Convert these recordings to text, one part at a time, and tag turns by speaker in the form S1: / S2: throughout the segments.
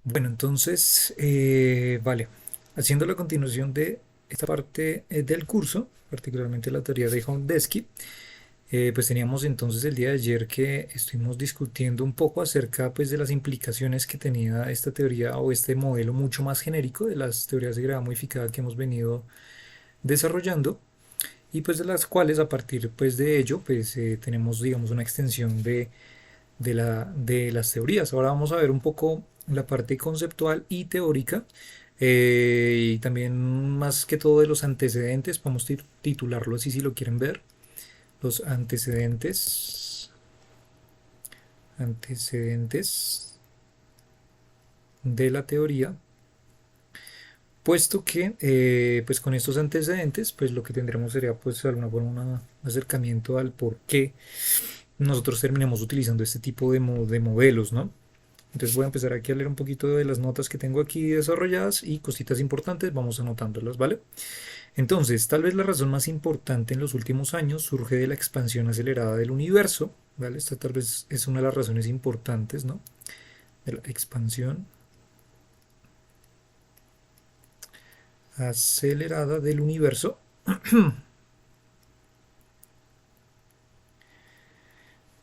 S1: Bueno, entonces, vale, haciendo la continuación de esta parte del curso, particularmente la teoría de Hondesky, pues teníamos entonces el día de ayer que estuvimos discutiendo un poco acerca pues de las implicaciones que tenía esta teoría o este modelo mucho más genérico de las teorías de gravedad modificada que hemos venido desarrollando y pues de las cuales a partir pues de ello pues tenemos digamos una extensión de las teorías. Ahora vamos a ver un poco la parte conceptual y teórica y también más que todo de los antecedentes, podemos titularlo así si lo quieren ver, los antecedentes de la teoría, puesto que pues con estos antecedentes pues lo que tendremos sería pues de alguna forma un acercamiento al por qué nosotros terminamos utilizando este tipo de modelos, ¿no? Entonces voy a empezar aquí a leer un poquito de las notas que tengo aquí desarrolladas y cositas importantes, vamos anotándolas, ¿vale? Entonces, tal vez la razón más importante en los últimos años surge de la expansión acelerada del universo, ¿vale? Esta tal vez es una de las razones importantes, ¿no? De la expansión acelerada del universo,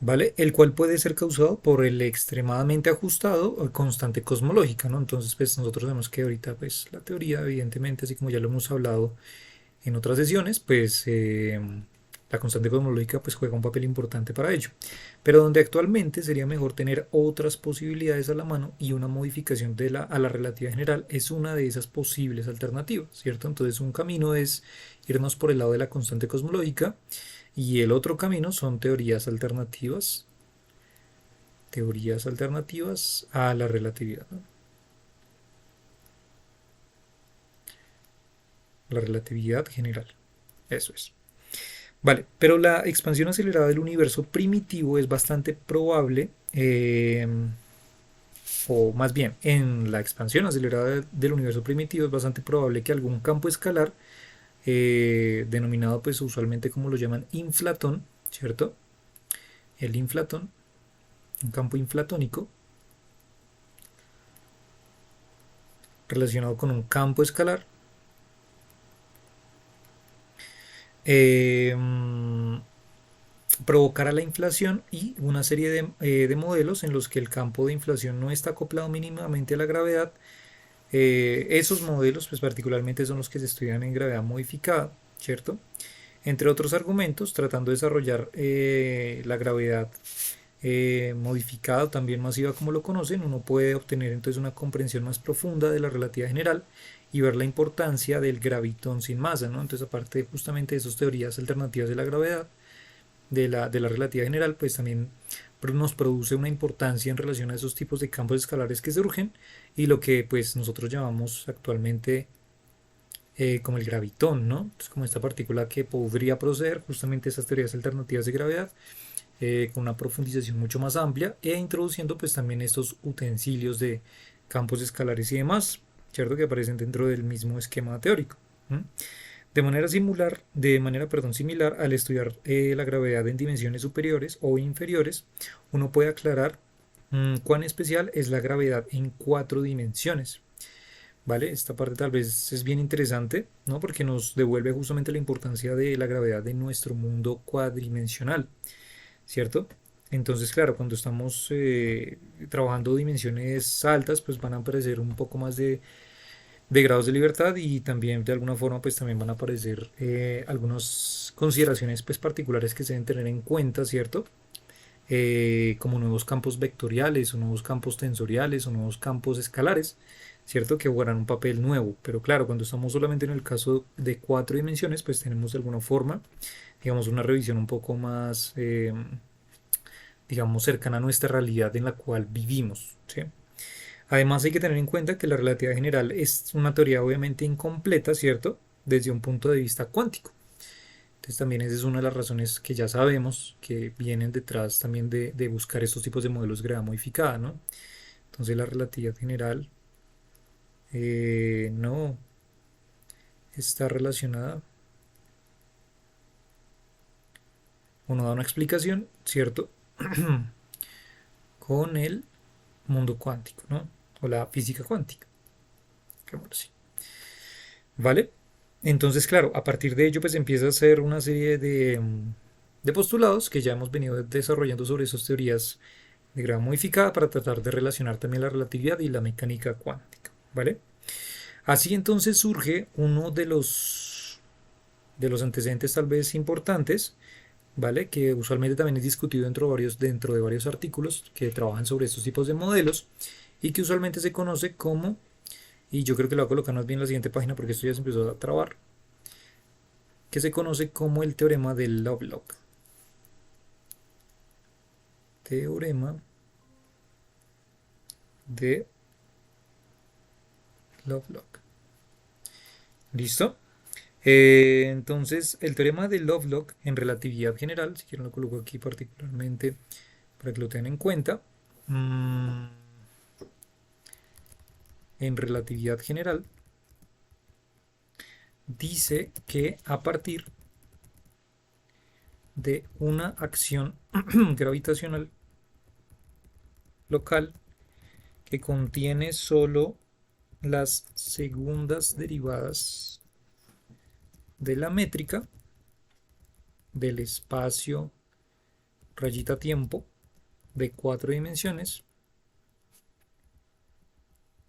S1: ¿vale? El cual puede ser causado por el extremadamente ajustado o constante cosmológica, ¿no? Entonces, pues nosotros vemos que ahorita, pues la teoría, evidentemente, así como ya lo hemos hablado en otras sesiones, pues la constante cosmológica pues juega un papel importante para ello. Pero donde actualmente sería mejor tener otras posibilidades a la mano y una modificación a la relatividad general es una de esas posibles alternativas, ¿cierto? Entonces un camino es irnos por el lado de la constante cosmológica y el otro camino son teorías alternativas a la relatividad, ¿no? La relatividad general. Eso es. Vale, pero la expansión acelerada del universo primitivo es bastante probable, o más bien, en la expansión acelerada del universo primitivo es bastante probable que algún campo escalar, denominado pues usualmente como lo llaman inflatón, ¿cierto? El inflatón, un campo inflatónico relacionado con un campo escalar, eh, provocará la inflación y una serie de modelos en los que el campo de inflación no está acoplado mínimamente a la gravedad. Esos modelos, pues particularmente son los que se estudian en gravedad modificada, ¿cierto? Entre otros argumentos, tratando de desarrollar la gravedad modificada o también masiva como lo conocen, uno puede obtener entonces una comprensión más profunda de la relatividad general y ver la importancia del gravitón sin masa, ¿no? Entonces, aparte justamente de esas teorías alternativas de la gravedad, de la relatividad general, pues también nos produce una importancia en relación a esos tipos de campos escalares que surgen y lo que pues nosotros llamamos actualmente como el gravitón, ¿no? Entonces, como esta partícula que podría proceder justamente esas teorías alternativas de gravedad con una profundización mucho más amplia e introduciendo pues también estos utensilios de campos escalares y demás, ¿cierto? Que aparecen dentro del mismo esquema teórico. ¿Mm? Similar al estudiar la gravedad en dimensiones superiores o inferiores, uno puede aclarar cuán especial es la gravedad en cuatro dimensiones. ¿Vale? Esta parte tal vez es bien interesante, ¿no? Porque nos devuelve justamente la importancia de la gravedad de nuestro mundo cuadridimensional, ¿cierto? Entonces, claro, cuando estamos trabajando dimensiones altas, pues van a aparecer un poco más de grados de libertad y también de alguna forma pues también van a aparecer algunas consideraciones pues particulares que se deben tener en cuenta, ¿cierto? Como nuevos campos vectoriales o nuevos campos tensoriales o nuevos campos escalares, ¿cierto? Que jugarán un papel nuevo. Pero claro, cuando estamos solamente en el caso de cuatro dimensiones, pues tenemos de alguna forma, digamos, una revisión un poco más, digamos, cercana a nuestra realidad en la cual vivimos, ¿sí? Además hay que tener en cuenta que la relatividad general es una teoría obviamente incompleta, ¿cierto? Desde un punto de vista cuántico. Entonces también esa es una de las razones que ya sabemos que vienen detrás también de buscar estos tipos de modelos de gravedad modificada, ¿no? Entonces la relatividad general no está relacionada o no da una explicación, ¿cierto? Con el mundo cuántico, ¿no? o la física cuántica. Digámoslo así. ¿Vale? Entonces, claro, a partir de ello, pues empieza a hacer una serie de postulados que ya hemos venido desarrollando sobre esas teorías de gravedad modificada para tratar de relacionar también la relatividad y la mecánica cuántica, ¿vale? Así entonces surge uno de los antecedentes tal vez importantes, ¿vale? Que usualmente también es discutido dentro de varios artículos que trabajan sobre estos tipos de modelos y que usualmente se conoce como, y yo creo que lo voy a colocar más bien en la siguiente página porque esto ya se empezó a trabar, que se conoce como el teorema de Lovelock. Teorema de Lovelock. ¿Listo? Entonces, el teorema de Lovelock en relatividad general, si quieren lo coloco aquí particularmente para que lo tengan en cuenta. En relatividad general, dice que a partir de una acción gravitacional local que contiene solo las segundas derivadas de la métrica del espacio rayita tiempo de 4 dimensiones,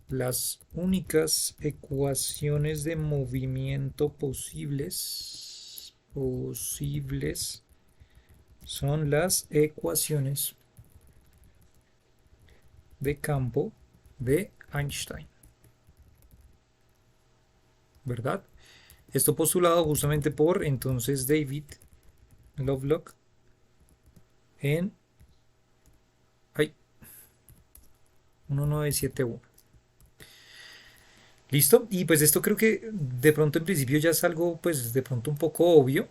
S1: las únicas ecuaciones de movimiento posibles son las ecuaciones de campo de Einstein, ¿verdad? Esto postulado justamente por entonces David Lovelock en 1971. ¿Listo? Y pues esto creo que de pronto en principio ya es algo pues de pronto un poco obvio,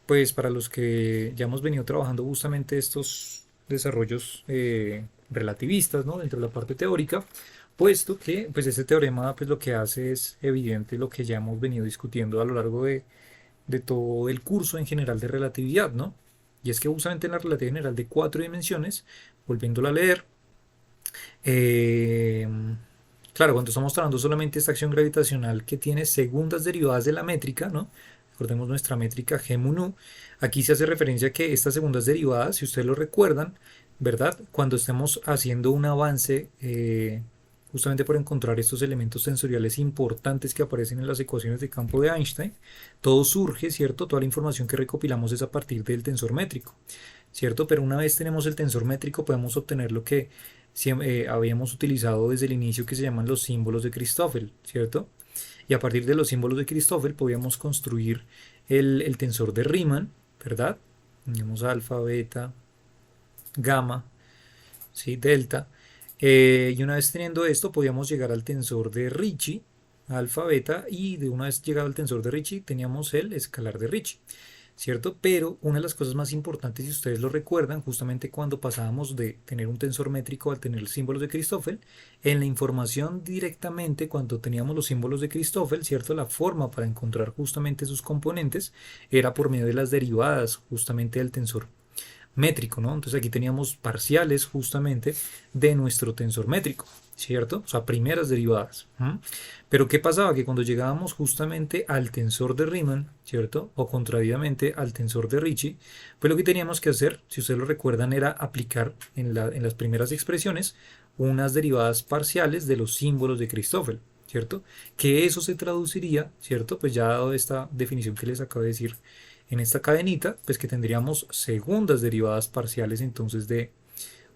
S1: pues para los que ya hemos venido trabajando justamente estos desarrollos relativistas, ¿no? Dentro de la parte teórica, puesto que pues este teorema pues lo que hace es evidente lo que ya hemos venido discutiendo a lo largo de todo el curso en general de relatividad, ¿no? Y es que justamente en la relatividad general de 4 dimensiones, volviéndola a leer, eh, claro, cuando estamos hablando solamente de esta acción gravitacional que tiene segundas derivadas de la métrica, ¿no? Recordemos nuestra métrica G mu nu. Aquí se hace referencia a que estas segundas derivadas, si ustedes lo recuerdan, ¿verdad? Cuando estemos haciendo un avance, justamente por encontrar estos elementos sensoriales importantes que aparecen en las ecuaciones de campo de Einstein, todo surge, ¿cierto? Toda la información que recopilamos es a partir del tensor métrico, ¿cierto? Pero una vez tenemos el tensor métrico, podemos obtener lo que habíamos utilizado desde el inicio, que se llaman los símbolos de Christoffel, ¿cierto? Y a partir de los símbolos de Christoffel podíamos construir el tensor de Riemann, ¿verdad? Tenemos alfa, beta, gamma, ¿sí? Delta. Y una vez teniendo esto, podíamos llegar al tensor de Ricci, alfa, beta, y de una vez llegado al tensor de Ricci, teníamos el escalar de Ricci, ¿cierto? Pero una de las cosas más importantes, si ustedes lo recuerdan, justamente cuando pasábamos de tener un tensor métrico al tener símbolos de Christoffel, en la información directamente, cuando teníamos los símbolos de Christoffel, ¿cierto? La forma para encontrar justamente sus componentes era por medio de las derivadas justamente del tensor métrico, ¿no? Entonces aquí teníamos parciales justamente de nuestro tensor métrico, ¿cierto? O sea, primeras derivadas. Pero ¿qué pasaba? Que cuando llegábamos justamente al tensor de Riemann, ¿cierto? O contrariamente al tensor de Ricci, pues lo que teníamos que hacer, si ustedes lo recuerdan, era aplicar en las primeras expresiones unas derivadas parciales de los símbolos de Christoffel, ¿cierto? Que eso se traduciría, ¿cierto? Pues ya dado esta definición que les acabo de decir en esta cadenita, pues que tendríamos segundas derivadas parciales entonces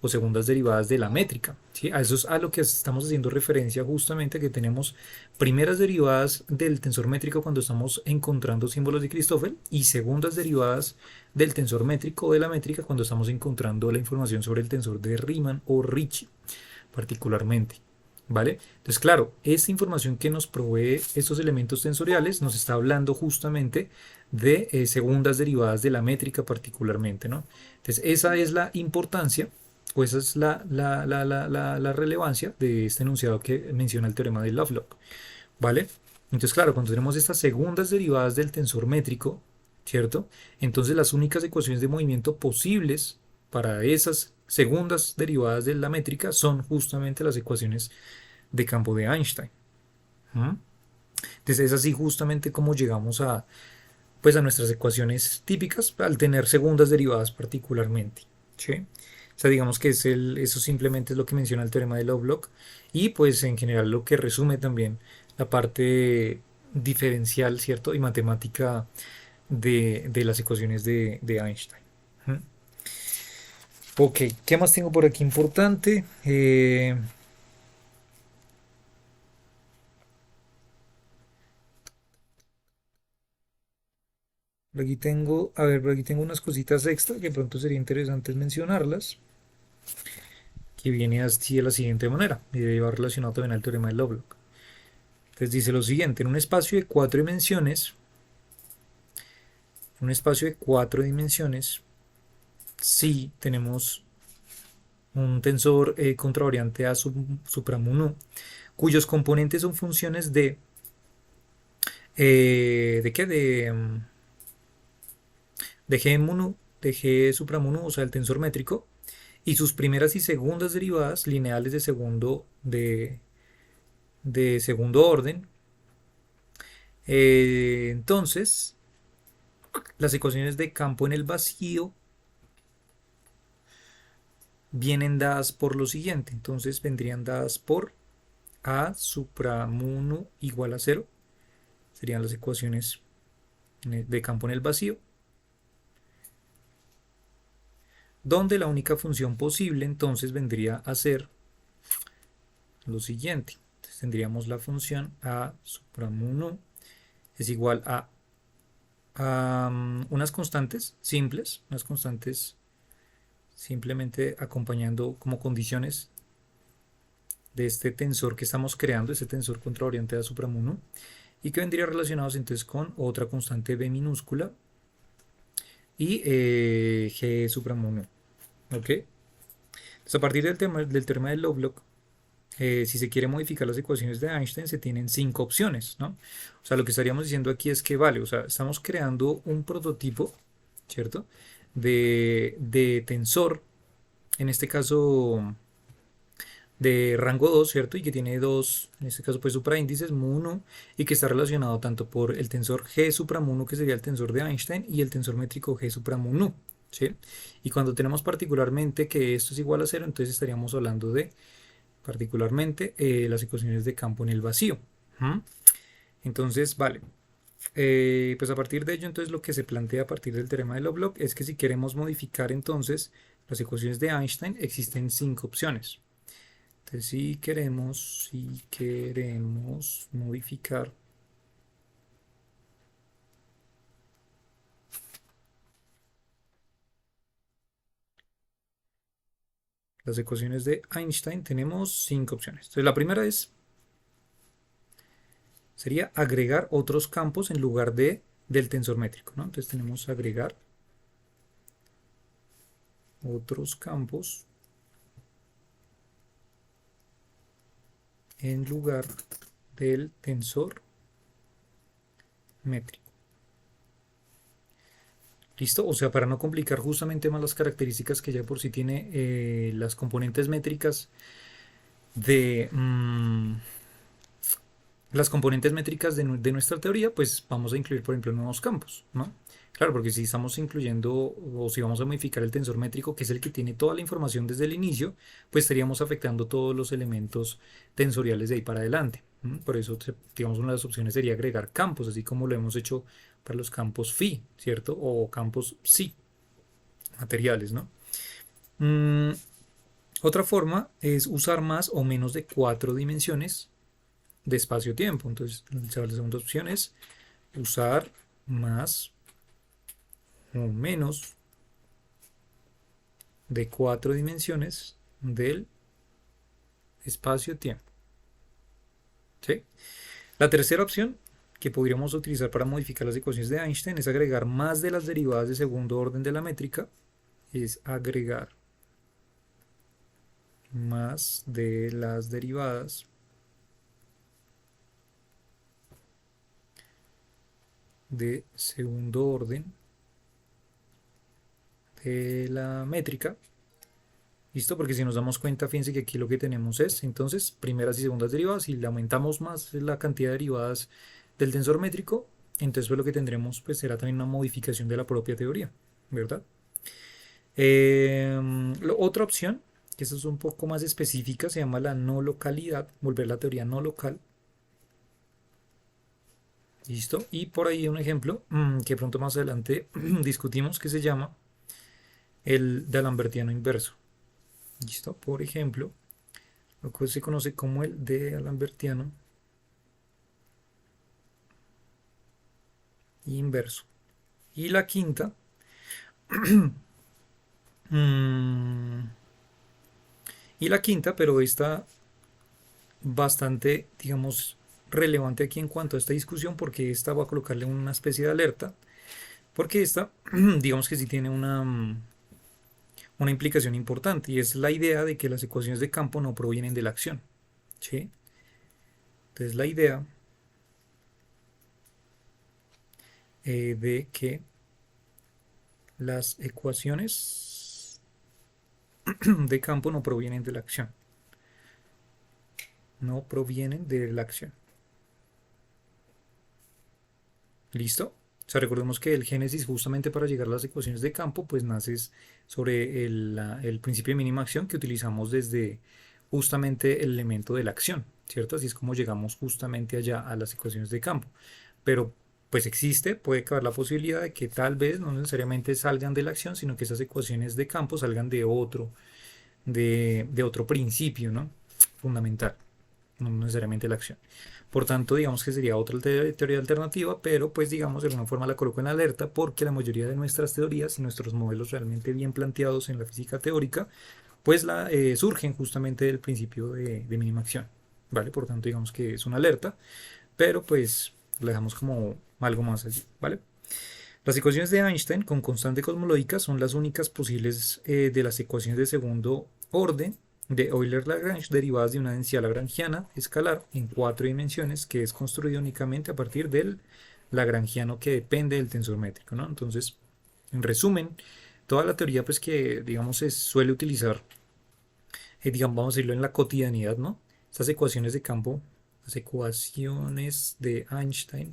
S1: o segundas derivadas de la métrica, ¿sí? A eso es a lo que estamos haciendo referencia justamente, que tenemos primeras derivadas del tensor métrico cuando estamos encontrando símbolos de Christoffel y segundas derivadas del tensor métrico de la métrica cuando estamos encontrando la información sobre el tensor de Riemann o Ricci particularmente. ¿Vale? Entonces, claro, esta información que nos provee estos elementos tensoriales nos está hablando justamente de segundas derivadas de la métrica particularmente, ¿no? Entonces, esa es la importancia, o esa es la relevancia de este enunciado que menciona el teorema de Lovelock, ¿vale? Entonces, claro, cuando tenemos estas segundas derivadas del tensor métrico, ¿cierto? Entonces, las únicas ecuaciones de movimiento posibles para esas segundas derivadas de la métrica son justamente las ecuaciones de campo de Einstein. ¿Mm? Entonces es así justamente como llegamos a, pues, a nuestras ecuaciones típicas al tener segundas derivadas particularmente. ¿Sí? O sea, digamos que eso simplemente es lo que menciona el teorema de Lovelock y pues en general lo que resume también la parte diferencial, ¿cierto? Y matemática de las ecuaciones de Einstein. ¿Mm? Ok, ¿qué más tengo por aquí importante? Por aquí tengo, a ver, por aquí tengo unas cositas extra que pronto sería interesante mencionarlas, que viene así de la siguiente manera, y va relacionado también al teorema de Lovelock. Entonces dice lo siguiente, en un espacio de cuatro dimensiones, si tenemos un tensor contravariante a supramu nu, cuyos componentes son funciones ¿de qué? De G mu de G supramu nu, o sea, el tensor métrico, y sus primeras y segundas derivadas lineales de segundo orden. Entonces, las ecuaciones de campo en el vacío vienen dadas por lo siguiente. Entonces vendrían dadas por A supramu nu igual a cero. Serían las ecuaciones de campo en el vacío. Donde la única función posible entonces vendría a ser lo siguiente. Entonces tendríamos la función A supramu nu es igual a unas constantes simples, unas constantes simplemente acompañando como condiciones de este tensor que estamos creando, este tensor contravariante a supramu nu, y que vendría relacionados entonces con otra constante b minúscula y g supramu nu. ¿Ok? Entonces, a partir del teorema de Lovelock, si se quiere modificar las ecuaciones de Einstein, se tienen cinco opciones, ¿no? O sea, lo que estaríamos diciendo aquí es que, vale, o sea, estamos creando un prototipo, ¿cierto? De tensor, en este caso de rango 2, ¿cierto? Y que tiene dos, en este caso pues supraíndices, mu1, y que está relacionado tanto por el tensor G supramu1, que sería el tensor de Einstein, y el tensor métrico G supramu1, ¿sí? Y cuando tenemos particularmente que esto es igual a cero, entonces estaríamos hablando de particularmente las ecuaciones de campo en el vacío. ¿Mm? Entonces, vale. Pues a partir de ello, entonces lo que se plantea a partir del teorema de Lovelock es que si queremos modificar entonces las ecuaciones de Einstein, existen cinco opciones. Entonces, si queremos modificar las ecuaciones de Einstein, tenemos cinco opciones. Entonces, la primera sería agregar otros campos en lugar del tensor métrico, ¿no? Entonces tenemos agregar otros campos en lugar del tensor métrico. ¿Listo? O sea, para no complicar justamente más las características que ya por sí tiene las componentes métricas de, las componentes métricas de nuestra teoría, pues vamos a incluir, por ejemplo, nuevos campos, ¿no? Claro, porque si estamos incluyendo o si vamos a modificar el tensor métrico, que es el que tiene toda la información desde el inicio, pues estaríamos afectando todos los elementos tensoriales de ahí para adelante. Por eso, digamos, una de las opciones sería agregar campos, así como lo hemos hecho para los campos phi, ¿cierto? O campos psi, materiales, ¿no? Mm, Otra forma es usar más o menos de cuatro dimensiones de espacio-tiempo. Entonces, la segunda opción es usar más o menos de cuatro dimensiones del espacio-tiempo. ¿Sí? La tercera opción que podríamos utilizar para modificar las ecuaciones de Einstein es agregar más de las derivadas de segundo orden de la métrica. Es agregar más de las derivadas de segundo orden de la métrica ¿Listo? Porque si nos damos cuenta, fíjense que aquí lo que tenemos es entonces primeras y segundas derivadas. Si le aumentamos más la cantidad de derivadas del tensor métrico, entonces pues lo que tendremos pues será también una modificación de la propia teoría, ¿verdad? Otra opción, que esta es un poco más específica, se llama la no localidad, volver la teoría no local. ¿Listo? Y por ahí un ejemplo que pronto más adelante discutimos que se llama el de Alambertiano inverso. ¿Listo? Por ejemplo, lo que se conoce como el de Alambertiano inverso. Y la quinta, mmm, pero esta bastante, digamos, relevante aquí en cuanto a esta discusión, porque esta va a colocarle una especie de alerta, porque esta, digamos que sí tiene una implicación importante, y es la idea de que las ecuaciones de campo no provienen de la acción. ¿Sí? Entonces la idea de que las ecuaciones de campo no provienen de la acción. No provienen de la acción. ¿Listo? O sea, recordemos que el génesis justamente para llegar a las ecuaciones de campo pues nace sobre el principio de mínima acción que utilizamos desde justamente el elemento de la acción, ¿cierto? Así es como llegamos justamente allá a las ecuaciones de campo. Pero pues puede caber la posibilidad de que tal vez no necesariamente salgan de la acción, sino que esas ecuaciones de campo salgan de otro principio, ¿no? Fundamental, no necesariamente la acción. Por tanto, digamos que sería otra teoría alternativa, pero pues digamos de alguna forma la coloco en alerta porque la mayoría de nuestras teorías y nuestros modelos realmente bien planteados en la física teórica, pues surgen justamente del principio de mínima acción, ¿vale? Por tanto, digamos que es una alerta, pero pues lo dejamos como algo más allí, ¿vale? Las ecuaciones de Einstein con constante cosmológica son las únicas posibles de las ecuaciones de segundo orden de Euler-Lagrange derivadas de una densidad lagrangiana escalar en 4 dimensiones que es construido únicamente a partir del lagrangiano que depende del tensor métrico, ¿no? Entonces, en resumen, toda la teoría pues que digamos se suele utilizar, digamos, vamos a decirlo en la cotidianidad, ¿no? Estas ecuaciones de campo, las ecuaciones de Einstein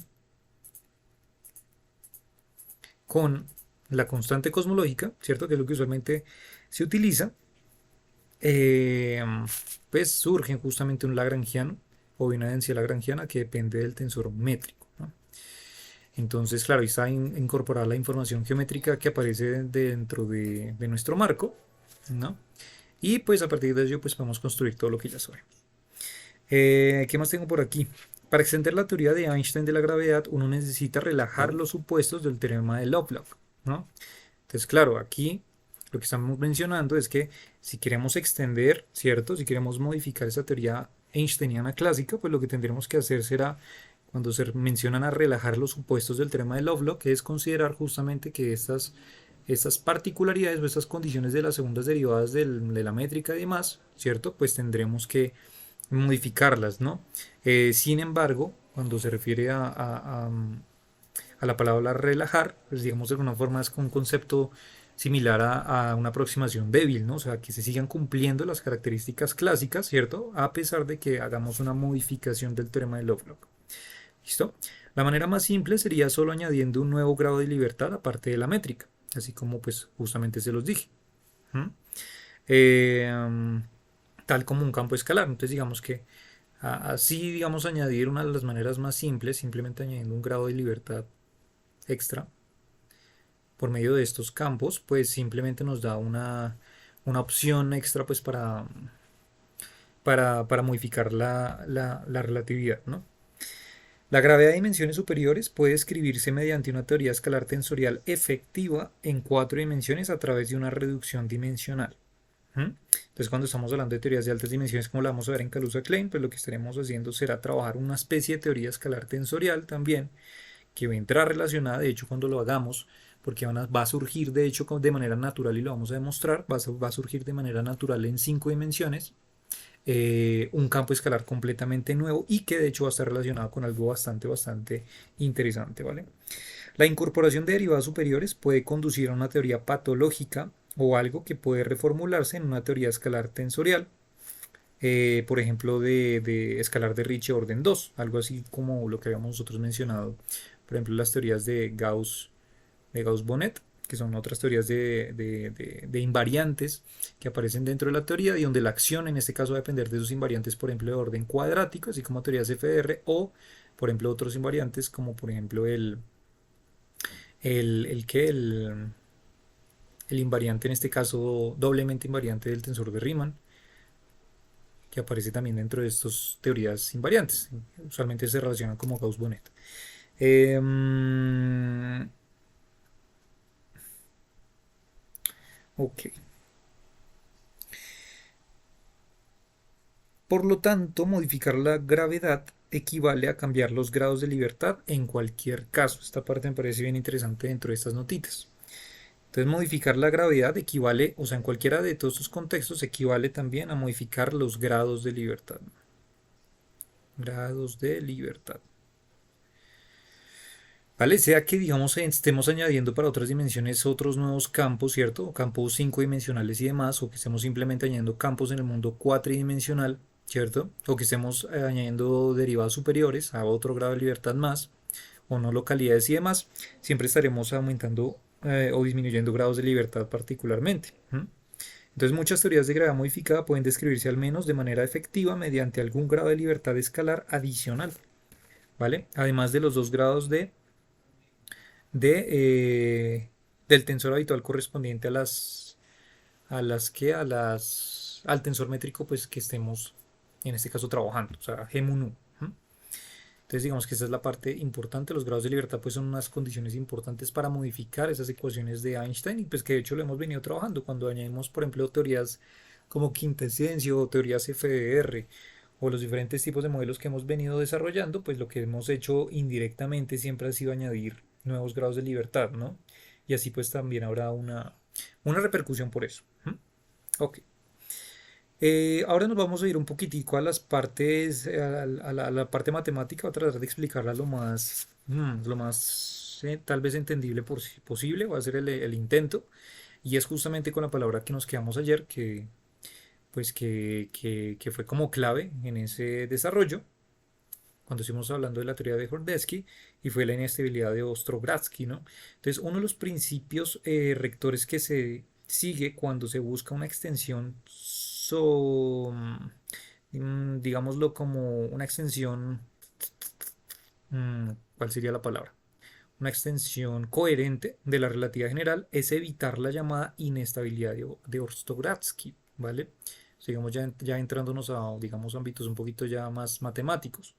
S1: con la constante cosmológica, ¿cierto? Que es lo que usualmente se utiliza, eh, pues surge justamente un lagrangiano o una densidad lagrangiana que depende del tensor métrico, ¿no? Entonces, claro, ahí está incorporada la información geométrica que aparece dentro de nuestro marco, ¿no? Y pues a partir de ello pues podemos construir todo lo que ya sabemos. ¿Qué más tengo por aquí? Para extender la teoría de Einstein de la gravedad, uno necesita relajar los supuestos del teorema de Lovelock, ¿no? Entonces, claro, aquí lo que estamos mencionando es que si queremos extender, ¿cierto? Si queremos modificar esa teoría einsteiniana clásica, pues lo que tendremos que hacer será, cuando se mencionan a relajar los supuestos del teorema de Lovelock, que es considerar justamente que estas particularidades o estas condiciones de las segundas derivadas de la métrica y demás, ¿cierto? Pues tendremos que modificarlas, ¿no? Sin embargo, cuando se refiere a la palabra relajar, pues digamos de alguna forma es un concepto similar a una aproximación débil, ¿no? O sea, que se sigan cumpliendo las características clásicas, ¿cierto? A pesar de que hagamos una modificación del teorema de Lovelock. ¿Listo? La manera más simple sería solo añadiendo un nuevo grado de libertad aparte de la métrica, así como pues justamente se los dije. ¿Mm? Eh, Tal como un campo escalar. Entonces digamos que así, digamos, añadir una de las maneras más simples, simplemente añadiendo un grado de libertad extra por medio de estos campos, pues simplemente nos da una opción extra pues para modificar la relatividad, ¿no? La gravedad de dimensiones superiores puede escribirse mediante una teoría escalar tensorial efectiva en 4 dimensiones a través de una reducción dimensional. Entonces, cuando estamos hablando de teorías de altas dimensiones, como la vamos a ver en Kaluza-Klein, pues lo que estaremos haciendo será trabajar una especie de teoría escalar tensorial también, que va a entrar relacionada, de hecho, cuando lo hagamos, porque va a surgir, de hecho, de manera natural, y lo vamos a demostrar, va a surgir de manera natural en 5 dimensiones, un campo escalar completamente nuevo y que de hecho va a estar relacionado con algo bastante interesante, ¿vale? La incorporación de derivadas superiores puede conducir a una teoría patológica o algo que puede reformularse en una teoría escalar tensorial, por ejemplo, de escalar de Ricci orden 2, algo así como lo que habíamos nosotros mencionado, por ejemplo, las teorías de Gauss-Bonnet, que son otras teorías de invariantes que aparecen dentro de la teoría y donde la acción en este caso va a depender de esos invariantes, por ejemplo, de orden cuadrático, así como teorías FDR, o por ejemplo otros invariantes como por ejemplo el que el invariante en este caso doblemente invariante del tensor de Riemann, que aparece también dentro de estas teorías invariantes. Usualmente se relacionan como Gauss-Bonnet. Eh, ok. Por lo tanto, modificar la gravedad equivale a cambiar los grados de libertad en cualquier caso. Esta parte me parece bien interesante dentro de estas notitas. Entonces, modificar la gravedad equivale, o sea, en cualquiera de todos estos contextos, equivale también a modificar los grados de libertad. Grados de libertad. Vale, sea que digamos estemos añadiendo para otras dimensiones otros nuevos campos, ¿cierto? Campos 5 dimensionales y demás, o que estemos simplemente añadiendo campos en el mundo cuatridimensional, ¿cierto? O que estemos añadiendo derivadas superiores a otro grado de libertad más, o no localidades y demás, siempre estaremos aumentando o disminuyendo grados de libertad particularmente. Entonces muchas teorías de gravedad modificada pueden describirse al menos de manera efectiva mediante algún grado de libertad escalar adicional, ¿vale? Además de los dos grados de, del tensor habitual correspondiente al tensor métrico pues que estemos en este caso trabajando, o sea, G mu nu. Entonces digamos que esa es la parte importante. Los grados de libertad pues son unas condiciones importantes para modificar esas ecuaciones de Einstein y pues que de hecho lo hemos venido trabajando cuando añadimos por ejemplo teorías como quintesencia o teorías FDR o los diferentes tipos de modelos que hemos venido desarrollando, pues lo que hemos hecho indirectamente siempre ha sido añadir nuevos grados de libertad, ¿no? Y así pues también habrá una repercusión por eso. Ok. Ahora nos vamos a ir un poquitico a las partes, a la parte matemática, voy a tratar de explicarla lo más tal vez entendible posible, voy a hacer el intento, y es justamente con la palabra que nos quedamos ayer, pues que fue como clave en ese desarrollo, cuando estuvimos hablando de la teoría de Hordesky, y fue la inestabilidad de Ostrogradsky, ¿no? Entonces, uno de los principios rectores que se sigue cuando se busca una extensión, digámoslo como una extensión, ¿cuál sería la palabra? Una extensión coherente de la relatividad general es evitar la llamada inestabilidad de Orstogradsky, ¿vale? Sigamos ya entrándonos a, digamos, ámbitos un poquito ya más matemáticos.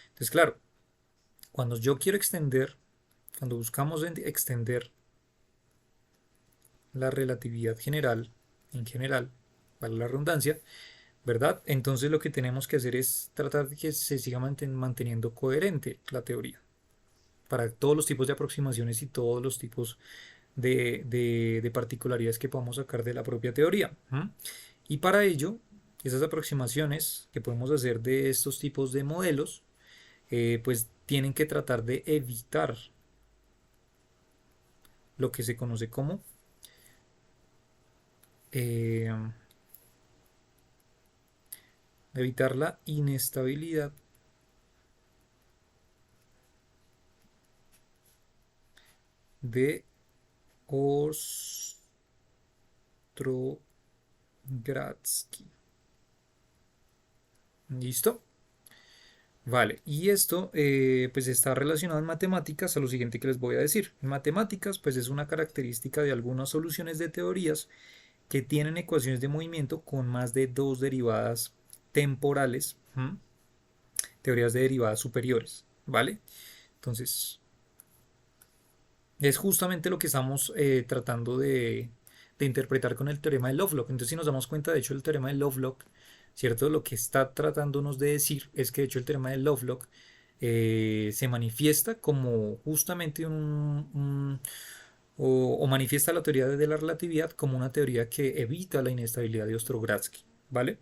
S1: Entonces, claro, cuando yo quiero extender, cuando buscamos extender la relatividad general, en general, para la redundancia, ¿verdad? Entonces lo que tenemos que hacer es tratar de que se siga manteniendo coherente la teoría para todos los tipos de aproximaciones y todos los tipos de particularidades que podamos sacar de la propia teoría. Y para ello, esas aproximaciones que podemos hacer de estos tipos de modelos, pues tienen que tratar de evitar lo que se conoce como eh, evitar la inestabilidad de Ostrogradsky. ¿Listo? Vale, y esto pues está relacionado en matemáticas a lo siguiente que les voy a decir. En matemáticas pues es una característica de algunas soluciones de teorías que tienen ecuaciones de movimiento con más de dos derivadas temporales, teorías de derivadas superiores, ¿vale? Entonces, es justamente lo que estamos tratando de interpretar con el teorema de Lovelock. Entonces, si nos damos cuenta, de hecho, el teorema de Lovelock, ¿cierto? Lo que está tratándonos de decir es que, de hecho, el teorema de Lovelock se manifiesta como justamente o manifiesta la teoría de la relatividad como una teoría que evita la inestabilidad de Ostrogradsky, ¿vale?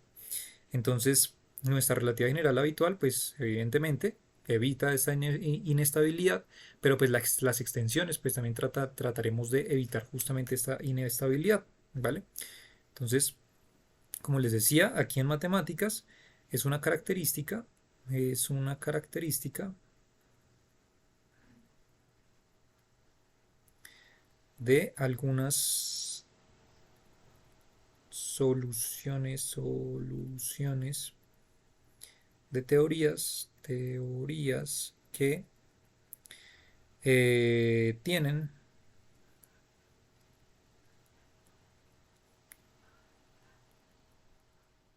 S1: Entonces, nuestra relatividad general habitual, pues evidentemente evita esta inestabilidad, pero pues las extensiones, pues también trataremos de evitar justamente esta inestabilidad, ¿vale? Entonces, como les decía, aquí en matemáticas es una característica de algunas soluciones de teorías que tienen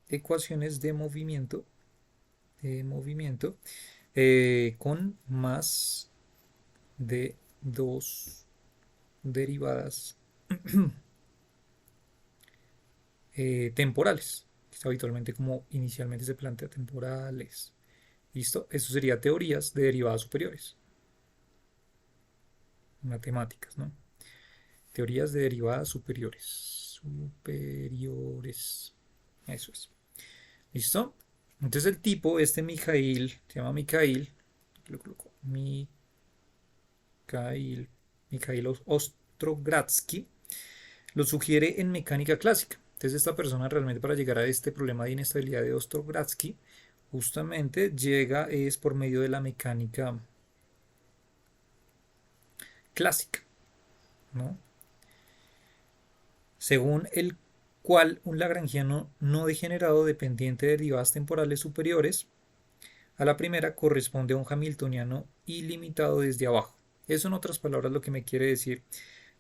S1: ecuaciones de movimiento con más de dos derivadas temporales, que es habitualmente como inicialmente se plantea temporales. ¿Listo? Eso sería teorías de derivadas superiores, matemáticas, ¿no? Teorías de derivadas superiores. Superiores. Eso es. ¿Listo? Entonces el tipo, este Mikhail, se llama Mikhail, lo coloco, Mikhail Ostrogradsky, lo sugiere en mecánica clásica. Entonces esta persona realmente para llegar a este problema de inestabilidad de Ostrogradsky, justamente llega es por medio de la mecánica clásica, ¿no? Según el cual un lagrangiano no degenerado dependiente de derivadas temporales superiores a la primera corresponde a un hamiltoniano ilimitado desde abajo. Eso en otras palabras lo que me quiere decir.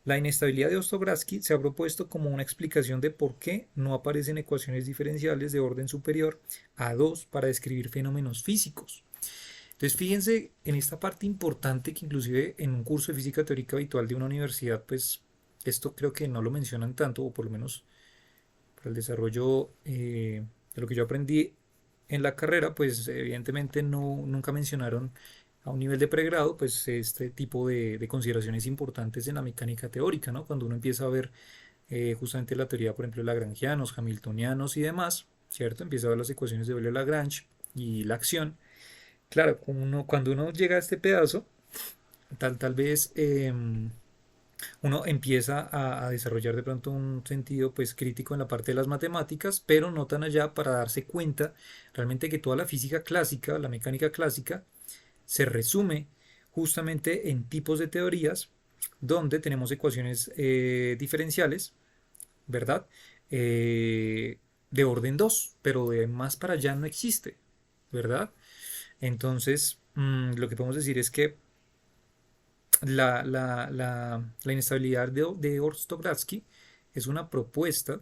S1: La inestabilidad de Ostogradsky se ha propuesto como una explicación de por qué no aparecen ecuaciones diferenciales de orden superior a 2 para describir fenómenos físicos. Entonces fíjense en esta parte importante que inclusive en un curso de física teórica habitual de una universidad, pues esto creo que no lo mencionan tanto, o por lo menos para el desarrollo de lo que yo aprendí en la carrera, pues evidentemente nunca mencionaron a un nivel de pregrado, pues este tipo de consideraciones importantes en la mecánica teórica, ¿no? Cuando uno empieza a ver justamente la teoría, por ejemplo, de lagrangianos, hamiltonianos y demás, ¿cierto? Empieza a ver las ecuaciones de Euler-Lagrange y la acción. Claro, cuando uno llega a este pedazo, tal vez uno empieza a desarrollar de pronto un sentido pues crítico en la parte de las matemáticas, pero no tan allá para darse cuenta realmente que toda la física clásica, la mecánica clásica, se resume justamente en tipos de teorías donde tenemos ecuaciones diferenciales, ¿verdad? De orden 2 pero de más para allá no existe, ¿verdad? Entonces, lo que podemos decir es que la inestabilidad de Orstogradsky es una propuesta,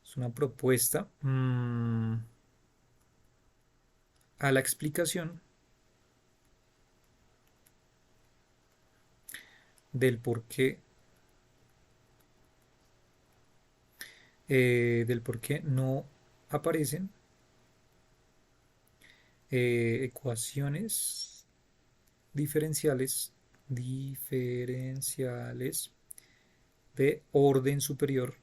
S1: es una propuesta a la explicación del por qué no aparecen ecuaciones diferenciales de orden superior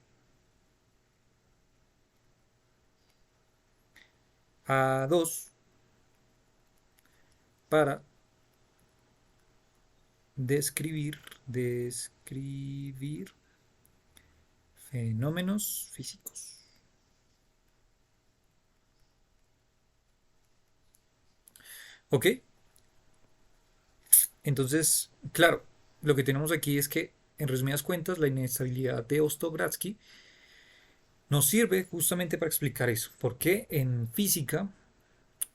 S1: a 2 para describir fenómenos físicos. ¿Ok? Entonces, claro, lo que tenemos aquí es que, en resumidas cuentas, la inestabilidad de Ostogradsky nos sirve justamente para explicar eso. ¿Por qué en física,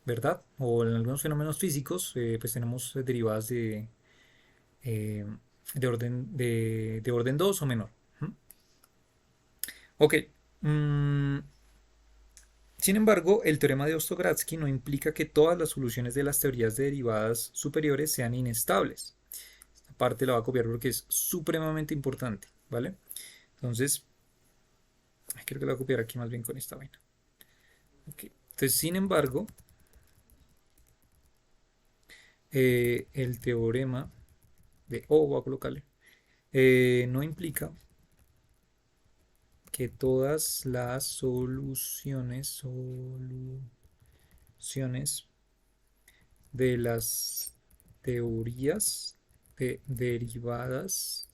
S1: verdad? O en algunos fenómenos físicos, pues tenemos derivadas eh, de orden 2 o menor. ¿Mm? Ok. Mm, sin embargo, el teorema de Ostogradsky no implica que todas las soluciones de las teorías de derivadas superiores sean inestables. Esta parte la voy a copiar porque es supremamente importante, ¿vale? Entonces, creo que la voy a copiar aquí más bien con esta vaina. Okay. Entonces, sin embargo, el teorema de O, voy a colocarle, no implica que todas las soluciones de las teorías de derivadas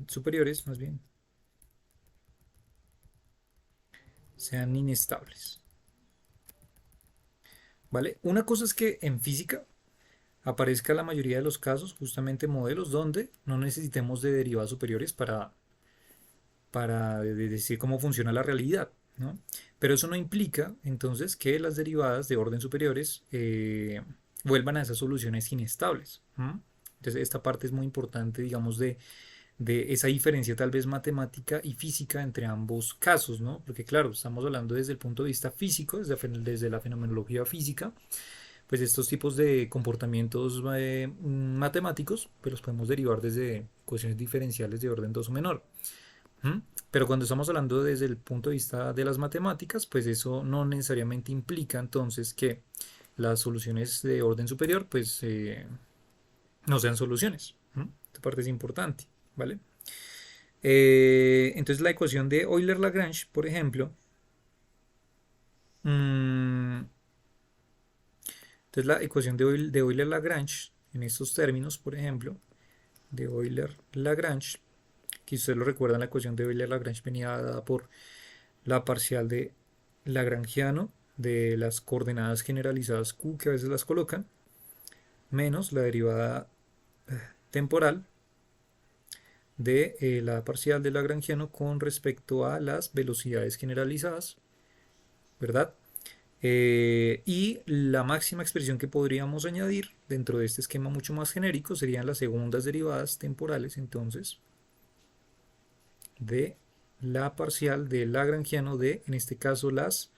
S1: superiores, más bien, sean inestables. ¿Vale? Una cosa es que en física aparezca la mayoría de los casos justamente modelos donde no necesitemos de derivadas superiores para decir cómo funciona la realidad, ¿no? Pero eso no implica entonces que las derivadas de orden superiores vuelvan a esas soluciones inestables. ¿Mm? Entonces esta parte es muy importante, digamos, de esa diferencia tal vez matemática y física entre ambos casos, ¿no? Porque claro, estamos hablando desde el punto de vista físico, desde la fenomenología física, pues estos tipos de comportamientos matemáticos, pues los podemos derivar desde ecuaciones diferenciales de orden 2 o menor. ¿Mm? Pero cuando estamos hablando desde el punto de vista de las matemáticas, pues eso no necesariamente implica entonces que las soluciones de orden superior pues no sean soluciones. ¿Mm? Esta parte es importante, ¿vale? Entonces la ecuación de Euler-Lagrange, por ejemplo, mmm, entonces la ecuación de Euler-Lagrange, en estos términos, por ejemplo, de Euler-Lagrange, que ustedes lo recuerdan, la ecuación de Euler-Lagrange venía dada por la parcial de Lagrangiano de las coordenadas generalizadas Q, que a veces las colocan, menos la derivada temporal de la parcial de Lagrangiano con respecto a las velocidades generalizadas, ¿verdad? Y la máxima expresión que podríamos añadir dentro de este esquema mucho más genérico serían las segundas derivadas temporales, entonces, de la parcial de Lagrangiano de, en este caso, las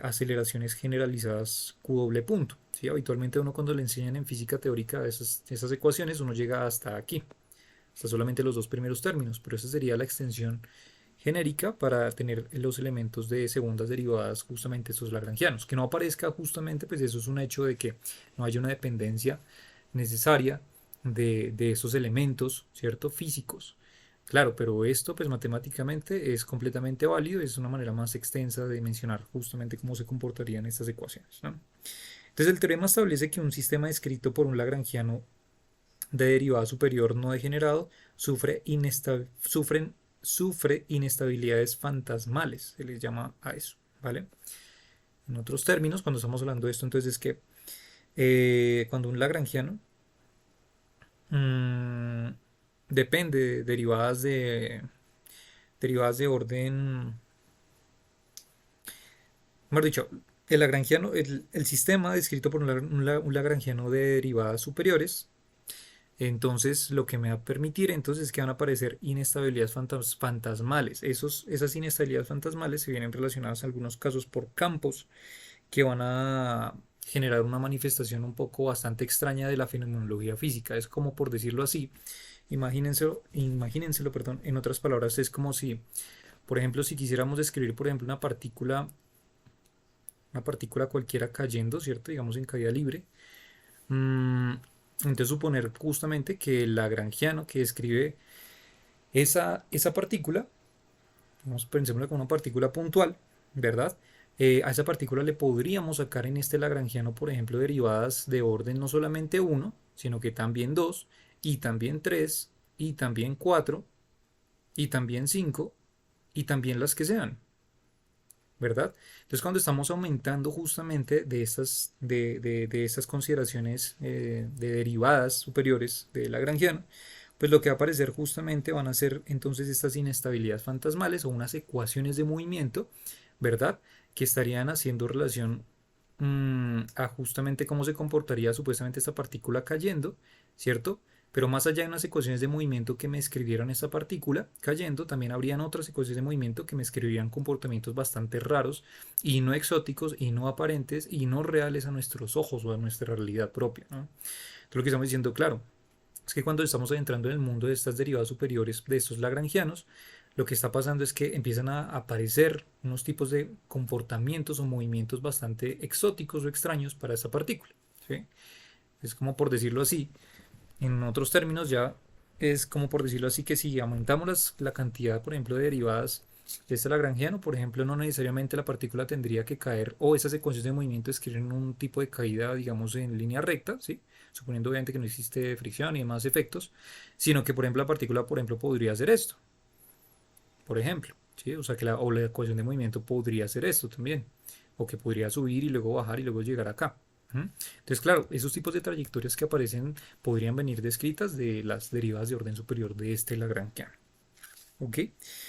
S1: aceleraciones generalizadas Q doble punto. ¿Sí? Habitualmente uno cuando le enseñan en física teórica esas ecuaciones, uno llega hasta aquí, hasta solamente los dos primeros términos, pero esa sería la extensión genérica para tener los elementos de segundas derivadas justamente estos lagrangianos. Que no aparezca justamente, pues eso es un hecho de que no haya una dependencia necesaria de esos elementos, ¿cierto? Físicos. Claro, pero esto pues matemáticamente es completamente válido, es una manera más extensa de mencionar justamente cómo se comportarían estas ecuaciones, ¿no? Entonces el teorema establece que un sistema descrito por un lagrangiano de derivada superior no degenerado sufre inestabilidades fantasmales, se les llama a eso, ¿vale? En otros términos, cuando estamos hablando de esto, entonces es que cuando un lagrangiano mmm, depende de derivadas de orden, mejor dicho, el sistema descrito por un lagrangiano de derivadas superiores, entonces lo que me va a permitir entonces es que van a aparecer inestabilidades fantasmales. Esas inestabilidades fantasmales se vienen relacionadas en algunos casos por campos que van a generar una manifestación un poco bastante extraña de la fenomenología física. Es como por decirlo así, imagínenselo, perdón, en otras palabras, es como si, por ejemplo, si quisiéramos describir, por ejemplo, una partícula cualquiera cayendo, ¿cierto? Digamos en caída libre. Entonces suponer justamente que el lagrangiano que describe esa partícula, pensémosla como una partícula puntual, ¿verdad? A esa partícula le podríamos sacar en este lagrangiano, por ejemplo, derivadas de orden no solamente 1, sino que también 2, y también 3, y también 4, y también 5, y también las que sean, ¿verdad? Entonces cuando estamos aumentando justamente de estas consideraciones de derivadas superiores de Lagrangiano, pues lo que va a aparecer justamente van a ser entonces estas inestabilidades fantasmales o unas ecuaciones de movimiento, ¿verdad? Que estarían haciendo relación a justamente cómo se comportaría supuestamente esta partícula cayendo, ¿cierto? Pero más allá de unas ecuaciones de movimiento que me escribieron esta partícula cayendo, también habrían otras ecuaciones de movimiento que me escribirían comportamientos bastante raros y no exóticos y no aparentes y no reales a nuestros ojos o a nuestra realidad propia, ¿no? Entonces lo que estamos diciendo, claro, es que cuando estamos adentrando en el mundo de estas derivadas superiores de estos lagrangianos, lo que está pasando es que empiezan a aparecer unos tipos de comportamientos o movimientos bastante exóticos o extraños para esta partícula, ¿sí? Es como por decirlo así, en otros términos ya es como por decirlo así que si aumentamos la cantidad, por ejemplo, de derivadas Este lagrangiano, por ejemplo, no necesariamente la partícula tendría que caer o esas ecuaciones de movimiento describen un tipo de caída, digamos, en línea recta, ¿sí? Suponiendo obviamente que no existe fricción y demás efectos, sino que, por ejemplo, la partícula, por ejemplo, podría hacer esto, por ejemplo, ¿sí? O sea, que o la ecuación de movimiento podría hacer esto también, o que podría subir y luego bajar y luego llegar acá. Entonces, claro, esos tipos de trayectorias que aparecen podrían venir descritas de las derivadas de orden superior de este lagrangiano. ¿Ok?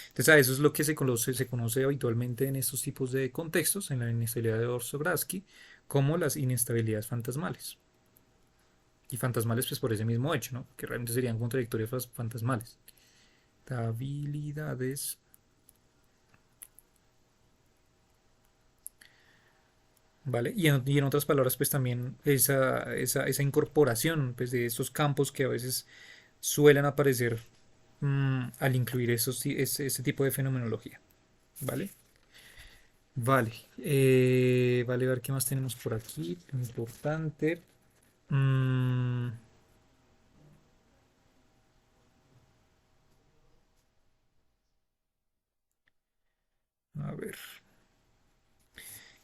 S1: Entonces, a eso es lo que se conoce habitualmente en estos tipos de contextos, en la inestabilidad de Orszagowski, como las inestabilidades fantasmales. Y fantasmales, pues por ese mismo hecho, ¿no? Que realmente serían como trayectorias fantasmales. Estabilidades. ¿Vale? Y en otras palabras, pues también esa incorporación pues, de estos campos que a veces suelen aparecer al incluir ese tipo de fenomenología. ¿Vale? Vale. Vale, a ver qué más tenemos por aquí. Importante. Mm, a ver.